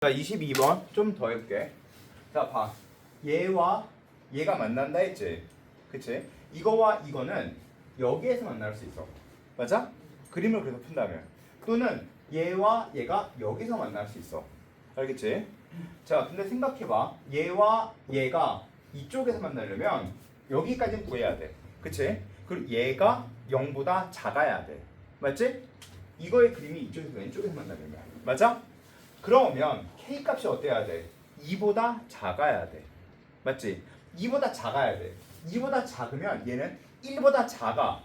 자, 22번 좀 더 해볼게. 자, 봐. 얘와 얘가 만난다 했지. 그치? 이거와 이거는 여기에서 만날 수 있어. 맞아? 그림을 그래서 푼다면. 또는 얘와 얘가 여기서 만날 수 있어. 알겠지? 자, 근데 생각해봐. 얘와 얘가 이쪽에서 만나려면 여기까지는 구해야 돼. 그치? 그리고 얘가 0보다 작아야 돼. 맞지? 이거의 그림이 이쪽에서 왼쪽에서 만나려면. 맞아? 그러면 K 값이 어때야 돼? 2보다 작아야 돼. 맞지? 2보다 작아야 돼. 2보다 작으면 얘는 1보다 작아.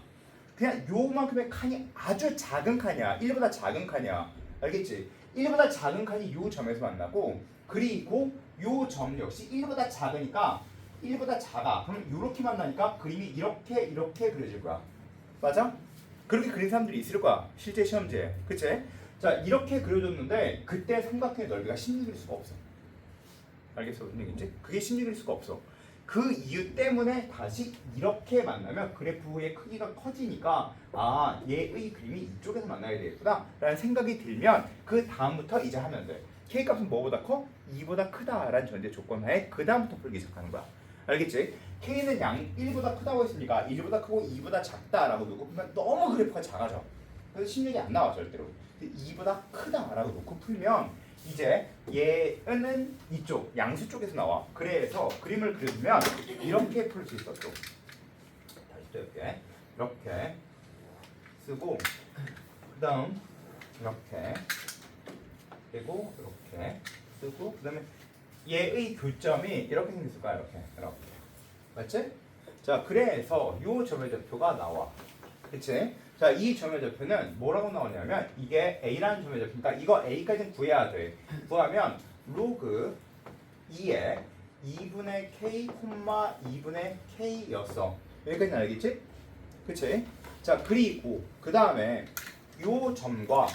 그냥 요만큼의 칸이 아주 작은 칸이야. 1보다 작은 칸이야. 알겠지? 1보다 작은 칸이 요 점에서 만나고, 그리고 요 점 역시 1보다 작으니까 1보다 작아. 그럼 요렇게 만나니까 그림이 이렇게 그려질 거야. 맞아? 그렇게 그린 사람들이 있을 거야. 실제 시험지에. 그치? 자, 이렇게 그려줬는데 그때 삼각형의 넓이가 16일 수가 없어. 알겠어? 무슨 얘기인지? 그게 16일 수가 없어. 그 이유 때문에 다시 이렇게 만나면 그래프의 크기가 커지니까 아, 얘의 그림이 이쪽에서 만나야 되겠구나 라는 생각이 들면 그 다음부터 이제 하면 돼. K값은 뭐보다 커? 2보다 크다라는 전제 조건 하에 그 다음부터 풀기 시작하는 거야. 알겠지? K는 양 1보다 크다고 했으니까 1보다 크고 2보다 작다라고 놓고 풀면 너무 그래프가 작아져. 그래서 16이 안 나와 절대로. 2보다 크다라고 놓고 풀면 이제 얘는 이쪽 양수 쪽에서 나와. 그래서 그림을 그려주면 이렇게 풀 수 있어. 또 다시 또 이렇게 쓰고 그 다음 이렇게 그리고 이렇게 쓰고 그 다음에 얘의 교점이 이렇게 생겼을 거야. 이렇게 맞지? 자, 그래서 요 점의 좌표가 나와. 그치? 자, 이 점의 좌표는 뭐라고 나오냐면 이게 A라는 점의 좌표니까 이거 A까지는 구해야 돼. 구하면 로그 2에 2분의 K, 2분의 K였어. 여기까지는 알겠지? 그치? 자, 그리고 그 다음에 요 점과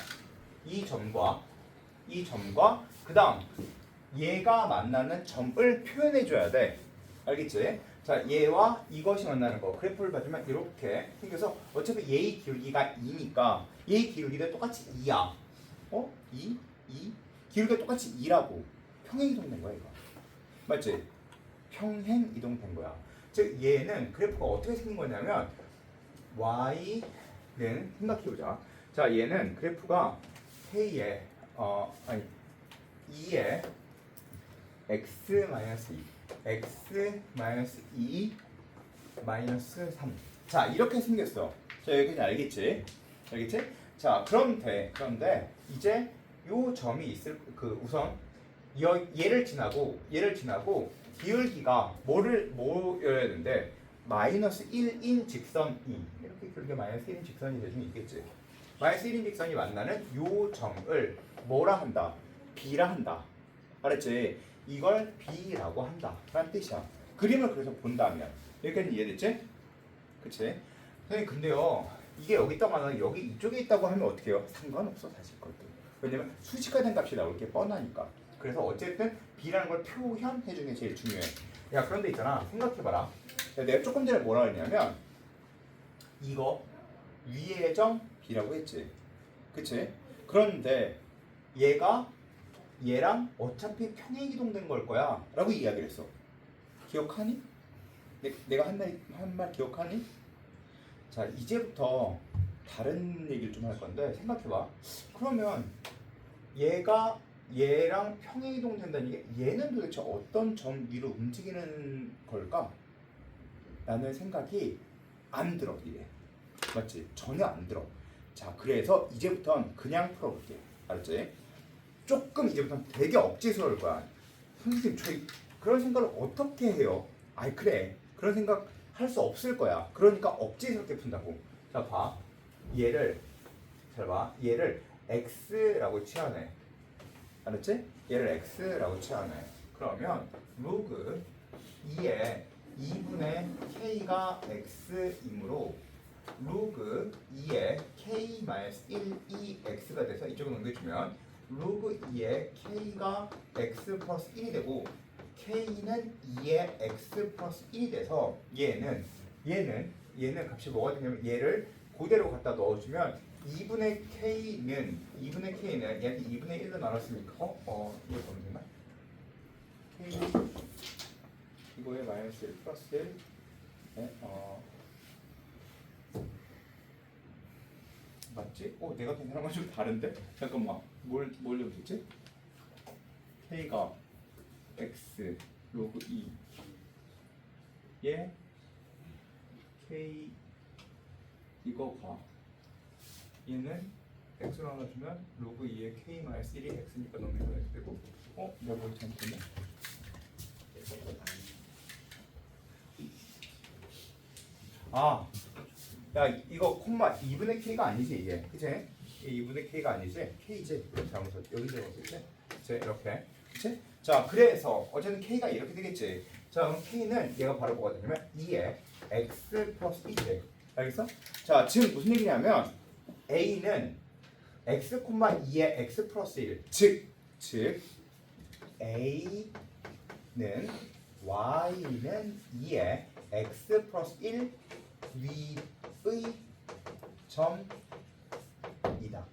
이 점과 그 다음 얘가 만나는 점을 표현해 줘야 돼. 알겠지? 자, 얘와 이것이 만나는 거 그래프를 봐주면 이렇게 생겨서 어차피 얘의 기울기가 2니까 얘의 기울기도 똑같이 2야. 2? 기울기가 똑같이 2라고 평행 이동된 거야 이거. 맞지? 평행 이동된 거야. 즉 얘는 그래프가 어떻게 생긴 거냐면 Y는 생각해보자. 자, 얘는 그래프가 K에 2에 x-2 x-2 -3. 자, 이렇게 생겼어. 자, 여기까지 알겠지? 자, 그런데 이제 요 점이 있을 우선 얘를 지나고 기울기가 뭐여야 되는데 -1인 직선 2 이렇게 기울기가 -1인 직선이 대충 있겠지. -1인 직선이 만나는 요 점을 뭐라 한다? B라 한다. 알았지? 이걸 B라고 한다 라는 뜻이야. 그림을 그래서 본다면 여기까지 이해됐지? 그치? 선생님 근데요 이게 여기 있다고 하면 여기 이쪽에 있다고 하면 어떻게 해요? 상관없어 사실 그것도. 왜냐면 수직화된 값이 나올 게 뻔하니까. 그래서 어쨌든 B라는 걸 표현해 주는 게 제일 중요해. 야, 그런데 있잖아, 생각해봐라. 내가 조금 전에 뭐라 했냐면 이거 위의 점 B라고 했지. 그치? 그런데 얘랑 어차피 평행 이동된 걸 거야 라고 이야기를 했어. 기억하니? 내가 한 말 기억하니? 자, 이제부터 다른 얘기를 좀 할 건데 생각해봐. 그러면 얘랑 평행 이동된다는 게 얘는 도대체 어떤 점 위로 움직이는 걸까? 라는 생각이 안 들어 이게. 맞지? 전혀 안 들어. 자, 그래서 이제부터는 그냥 풀어볼게. 알았지? 조금 이제부터 되게 억지스러울 거야. 선생님, 저희 그런 생각을 어떻게 해요? 아이, 그래. 그런 생각 할 수 없을 거야. 그러니까 억지스럽게 푼다고. 자, 봐. 잘 봐. 얘를 x라고 취하네. 알았지? 얘를 x라고 취하네. 그러면 로그 2에 2분의 k가 x이므로 로그 2에 k-1이 x가 돼서 이쪽으로 넘겨주면 로그 2에 k가 x 플러스 1이 되고 k는 2에 x 플러스 1이 돼서 얘는 값이 뭐가 되냐면 얘를 그대로 갖다 넣어주면 2분의 K는 얘한테 2분의 1로 나눴으니까 이거 보면 되나? K 이거에 마이너스 1 플러스 1 맞지? 내가 계산한 건 좀 다른데? 잠깐만 뭘 넣었지? K가 X 로그 2 얘 K 이거가 얘는 X로 나눠주면 로그 2의 K 마이너스 1이 X니까 넘기면 X 되고 내가 뭘 잘못했네? 야 이거 콤마 2분의 K가 아니지 이게 그치? 2분의 K가 아니지? K지? 잘못했지 여기 들어갔겠지? 그치? 이렇게 그치? 자 그래서 어쨌든 K가 이렇게 되겠지 자 그럼 K는 얘가 바로 뭐가 되냐면 2의 X 플러스 1이 알겠어? 자 지금 무슨 얘기냐면 A는 X, 2의 X 플러스 1 즉 A는 Y는 2의 X 플러스 1 위의 점이다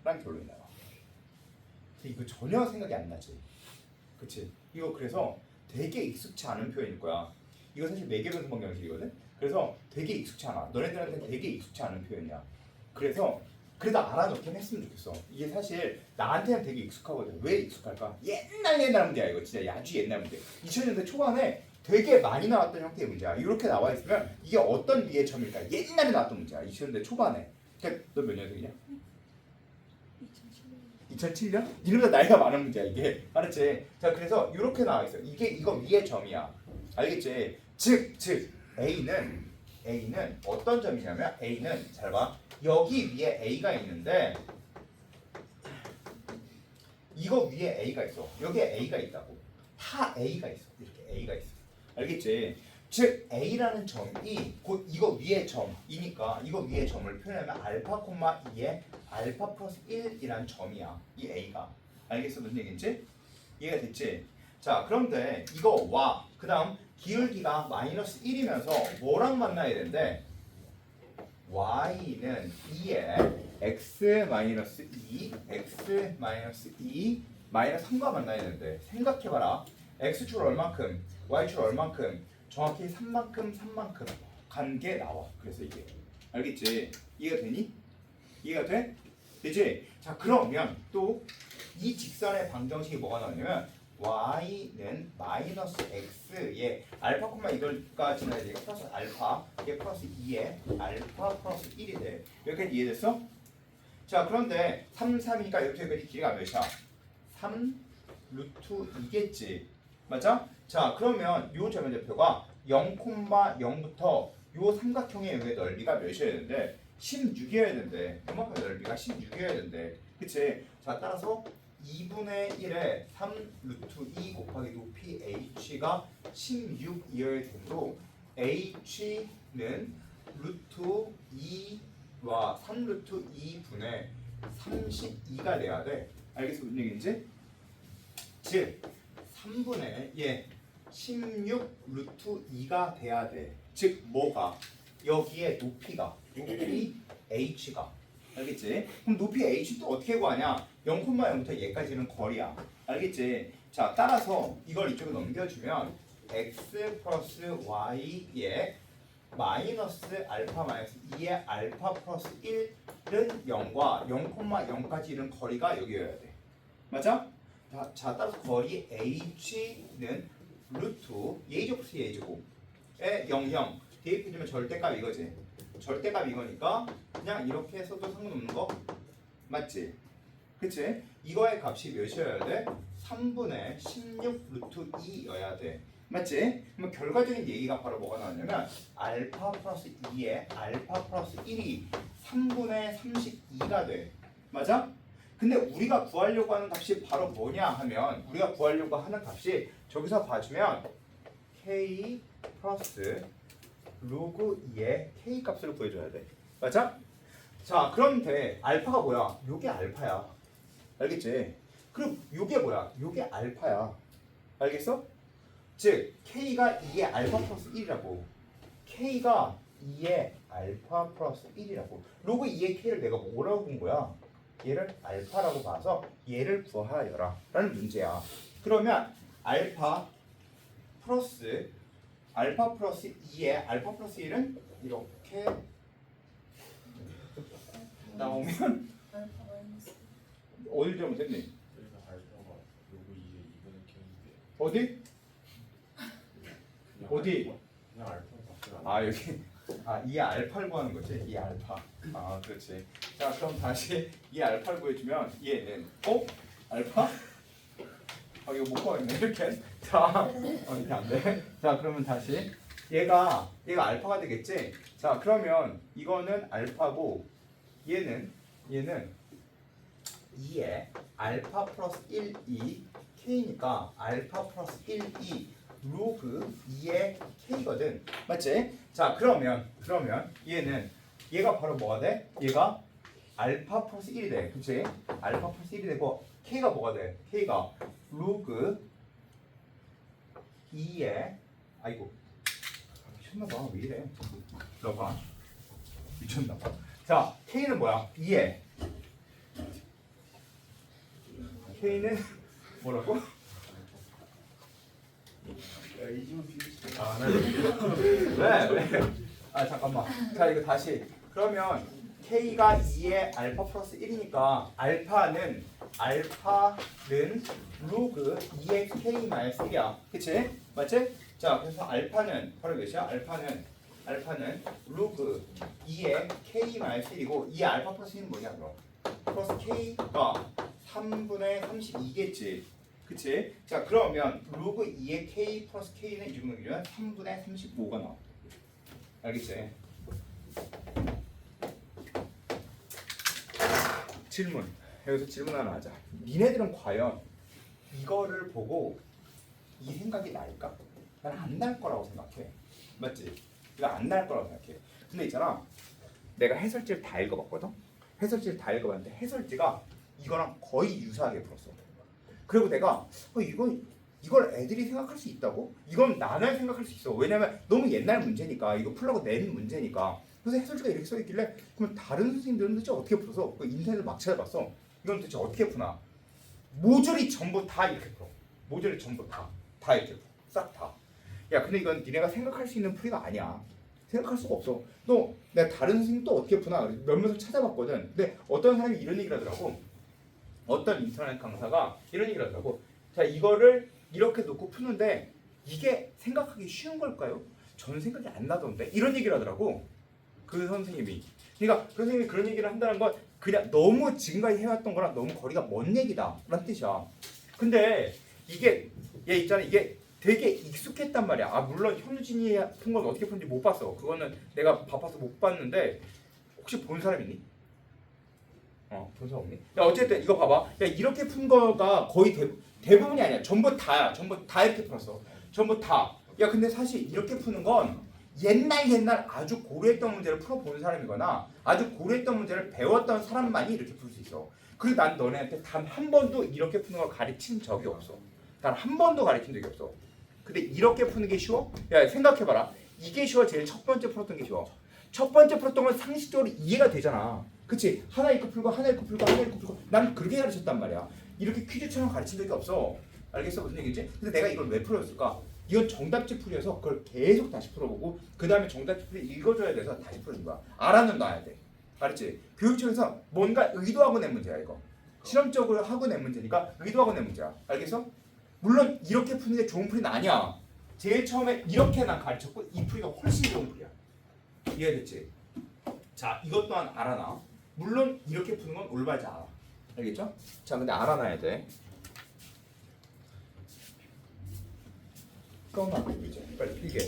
라는 결론이 나와. 이거 전혀 생각이 안 나지 그치? 이거 그래서 되게 익숙치 않은 표현일 거야. 이거 사실 매개변수 방정식이거든. 그래서 되게 익숙치 않아. 너네들한테 되게 익숙치 않은 표현이야. 그래서 그래도 알아놓긴 했으면 좋겠어. 이게 사실 나한테는 되게 익숙하거든. 왜 익숙할까? 옛날 문제야 이거 진짜 아주 옛날 문제. 2000년대 초반에 되게 많이 나왔던 형태의 문제야. 이렇게 나와 있으면 이게 어떤 위의 점일까? 옛날에 나왔던 문제야. 2000년대 초반에. 그러니까 너 몇 년생이냐? 2007년? 이러면서 나이가 많은 문제야 이게. 알았지? 자 그래서 이렇게 나와 있어. 이거 위의 점이야. 알겠지? 즉 A는 어떤 점이냐면 A는 잘 봐. 여기 위에 A가 있는데 이거 위에 A가 있어. 여기에 A가 있다고. 다 A가 있어. 이렇게 A가 있어. 알겠지? 즉 A라는 점이 곧 이거 위의 점이니까 이거 위의 점을 표현하면 알파 콤마 2의 알파 플러스 1이란 점이야. 이 A가. 알겠어? 무슨 얘기인지? 이해가 됐지? 자 그런데 이거와 그 다음 기울기가 마이너스 1이면서 뭐랑 만나야 되는데 Y는 2의 X 마이너스 2 X 마이너스 2 마이너스 3과 만나야 되는데 생각해봐라. X축 얼만큼 Y축 얼만큼 정확히 3만큼 관계 나와. 그래서 이게 알겠지? 이해가 되니? 이해가 돼? 되지? 자 그러면 또 이 직선의 방정식이 뭐가 나오냐면 Y는 마이너스 X에 알파 콤마 이걸까지 나야 되니까 플러스 알파 이게 플러스 2에 알파 플러스 1이 돼. 여기까지 이해됐어? 자 그런데 3, 3이니까 여기까지 길이가 몇이야? 3 루트 2겠지 맞아? 자 그러면 요 점의 좌표가 0,0부터 요 삼각형의 왜 넓이가 몇이어야 되는데 16이어야 된대. 요만큼 넓이가 16이어야 된대. 그치? 자 따라서 2분의 1에 3 루트 2 곱하기 높이 h가 16이어야 되므로 h는 루트 2와 3 루트 2분의 32가 돼야 돼. 알겠어? 무슨 얘기인지? 즉 3분의 16 루트 2가 돼야 돼. 즉 뭐가? 여기에 높이 h가 알겠지? 그럼 높이 h도 어떻게 구하냐? 0,0부터 얘까지는 거리야. 알겠지? 자 따라서 이걸 이쪽에 넘겨주면 x 플러스 y의 마이너스 알파 마이너스 2의 알파 플러스 1은 0과 0,0까지 이른 거리가 여기여야 돼. 맞아? 자 따라서 거리 h는 루트 a제곱 플러스 a제곱의 0 대입해주면 절대값 이거지. 절대값 이거니까 그냥 이렇게 해서도 상관없는 거 맞지? 그치? 이거의 값이 몇이어야 돼? 3분의 16 루트 2여야 돼. 맞지? 그럼 결과적인 얘기가 바로 뭐가 나왔냐면 알파 플러스 2에 알파 플러스 1이 3분의 32가 돼. 맞아? 근데 우리가 구하려고 하는 값이 바로 뭐냐 하면 우리가 구하려고 하는 값이 저기서 봐주면 k 플러스 로그 2의 k 값을 구해줘야 돼. 맞아? 자 그런데 알파가 뭐야? 요게 알파야. 알겠지? 그럼 요게 뭐야? 요게 알파야. 알겠어? 즉 K가 2의 알파 플러스 1이라고. K가 2의 알파 플러스 1이라고. 로그 2의 k를 내가 뭐라고 본 거야? 얘를 알파라고 봐서 얘를 구하여라 라는 문제야. 그러면 알파 플러스 2의 알파 플러스 1은 이렇게 나오면 어딜 잘못했니? 그래서 알파가 로그 2의 2분의 k인데 어디? 어디? 그냥 알파 값을 아 여기 이 알파를 구하는 거지. 이 알파. 그렇지. 자 그럼 다시 이 알파를 구해주면 얘는 알파? 이거 못 구하겠네 이렇게. 자 이렇게 안 돼. 자 그러면 다시 얘가 알파가 되겠지. 자 그러면 이거는 알파고 얘는 2에 알파 플러스 1, 2 k니까 알파 플러스 1, 2 로그 2의 k거든. 맞지? 자 그러면 얘가 바로 뭐가 돼? 얘가 알파 플러스 1이 돼. 그치? 알파 플러스 1이 되고 k가 뭐가 돼? k가 로그 2의 아이고 미쳤나봐. 왜 이래? 들어봐. 미쳤나봐. 자 k는 뭐야? 2의 k는 뭐라고? 이지만 비슷해. 왜? 잠깐만. 자 이거 다시. 그러면 k가 2의 알파 플러스 1이니까 알파는 로그 2의 k 마이너스 1이야. 그치? 맞지? 자 그래서 알파는 바로 몇이야? 알파는 로그 2의 k 마이너스 1이고 이 알파 플러스 1은 뭐냐 그럼? 플러스 k가 3분의 32겠지. 그치? 자 그러면 로그 2의 k 플러스 k는 이 정도면 3분의 35가 나와. 알겠지? 질문. 여기서 질문 하나 하자. 니네들은 과연 이거를 보고 이 생각이 날까? 난 안 날 거라고 생각해. 맞지? 이거 안 날 거라고 생각해. 근데 있잖아. 내가 해설지를 다 읽어봤거든? 해설지를 다 읽어봤는데 해설지가 이거랑 거의 유사하게 풀었어. 그리고 내가 이걸 애들이 생각할 수 있다고? 이건 나는 생각할 수 있어. 왜냐면 너무 옛날 문제니까 이거 풀라고 낸 문제니까. 그래서 해설지가 이렇게 써있길래 그럼 다른 선생님들은 도대체 어떻게 풀어서 그 인터넷을 막 찾아봤어. 이건 도대체 어떻게 푸나? 모듈이 전부 다 이렇게 풀어. 모듈이 전부 다 이렇게 풀어. 싹 다. 야 근데 이건 니네가 생각할 수 있는 풀이가 아니야. 생각할 수가 없어. 내가 다른 선생님 또 어떻게 푸나 몇몇을 찾아봤거든. 근데 어떤 사람이 이런 얘기를 하더라고. 어떤 인터넷 강사가 이런 얘기를 하더라고. 자 이거를 이렇게 놓고 푸는데 이게 생각하기 쉬운 걸까요? 저는 생각이 안 나던데 이런 얘기를 하더라고. 그 선생님이. 그러니까 그 선생님이 그런 얘기를 한다는 건 그냥 너무 지금까지 해왔던 거랑 너무 거리가 먼 얘기다 라는 뜻이야. 근데 이게 얘 있잖아. 이게 되게 익숙했단 말이야. 물론 현우진이 푼 건 어떻게 푼지 못 봤어. 그거는 내가 바빠서 못 봤는데 혹시 본 사람 있니? 본 사람 없니? 야 어쨌든 이거 봐봐. 야 이렇게 푼 거가 거의 대부분이 아니야. 전부 다야. 전부 다 이렇게 풀었어. 전부 다. 야 근데 사실 이렇게 푸는 건 옛날 아주 고루했던 문제를 풀어본 사람이거나 아주 고루했던 문제를 배웠던 사람만이 이렇게 풀 수 있어. 그리고 난 너네한테 단 한 번도 이렇게 푸는 걸 가르친 적이 없어. 단 한 번도 가르친 적이 없어. 근데 이렇게 푸는 게 쉬워? 야 생각해봐라. 이게 쉬워. 제일 첫 번째 풀었던 게 쉬워. 첫 번째 풀었던 건 상식적으로 이해가 되잖아. 그치? 하나 읽고 풀고 하나 읽고 풀고 하나 읽고 풀고 난 그렇게 가르쳤단 말이야. 이렇게 퀴즈처럼 가르친 적이 없어. 알겠어? 무슨 얘기지? 근데 내가 이걸 왜 풀었을까? 이건 정답지 풀이어서 그걸 계속 다시 풀어보고 그 다음에 정답지 풀이 읽어줘야 돼서 다시 풀어준 거야. 알아는 놔야 돼. 알았지? 교육청에서 뭔가 의도하고 낸 문제야 이거. 실험적으로 하고 낸 문제니까 의도하고 낸 문제야. 알겠어? 물론 이렇게 푸는 게 좋은 풀이는 아니야. 제일 처음에 이렇게 난 가르쳤고 이 풀이가 훨씬 좋은 풀이야. 이해됐지? 자 이것 또한 알아놔. 물론 이렇게 푸는 건 올바르지 않아. 알겠죠? 자 근데 알아놔야 돼. 꺼놔 이제 빨리 이게